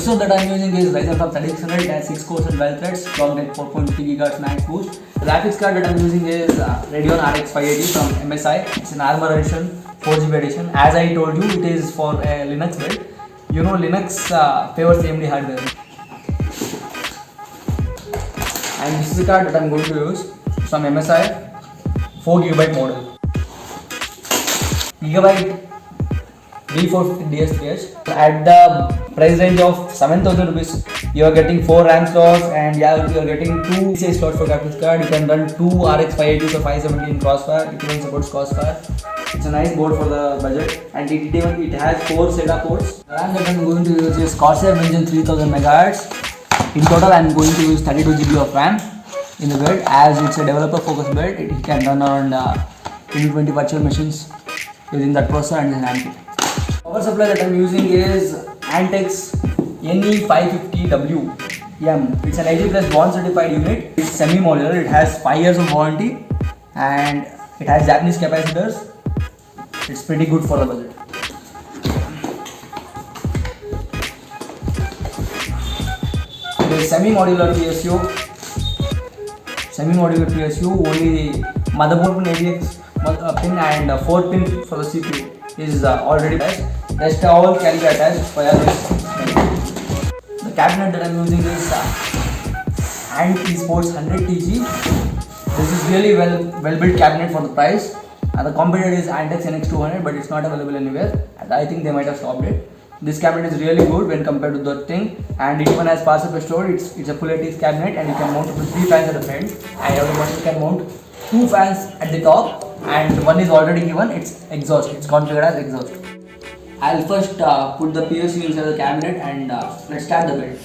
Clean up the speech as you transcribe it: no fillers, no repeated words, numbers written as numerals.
processor that I am using is Ryzen 3600, it has 6 cores and 12 threads, clocked at 4.3 GHz max boost. The graphics card that I am using is Radeon RX580 from MSI. It's an Armor edition, 4GB edition. As I told you, it is for a Linux build. You know Linux favors AMD hardware. And this is the card that I am going to use from MSI, 4GB model. Gigabyte B450 DS3H. At the price range of 7,000 rupees, you are getting 4 RAM slots and you are getting 2 PCI slots for graphics card. You can run 2 RX580s or 570 in Crossfire. It even supports Crossfire. It's a nice board for the budget, and it has 4 SATA ports. The RAM that I am going to use is Corsair Vengeance 3000 MHz. In total, I am going to use 32 GB of RAM in the build. As it's a developer focused build, it can run around 20 virtual machines using that processor and an Antec. Power supply that I am using is Antec's NE550WM. It's an 80 plus bond certified unit. It's semi-modular. It has 5 years of warranty and it has Japanese capacitors. It's pretty good for the budget. It is semi-modular PSU. Only motherboard AVX pin and 4 pin for the CPU is already attached. Rest all can be attached via this. The cabinet that I am using is AntEsports 100TG. This is really well built cabinet for the price. The competitor is Antec NX200, but it's not available anywhere. And I think they might have stopped it. This cabinet is really good when compared to that thing, and it even has power supply stored. It's a full 80s cabinet, and you can mount 3 fans at the front, and you can mount 2 fans at the top, and one is already given. It's exhaust. It's configured as exhaust. I'll first put the PSU inside the cabinet and let's start the build.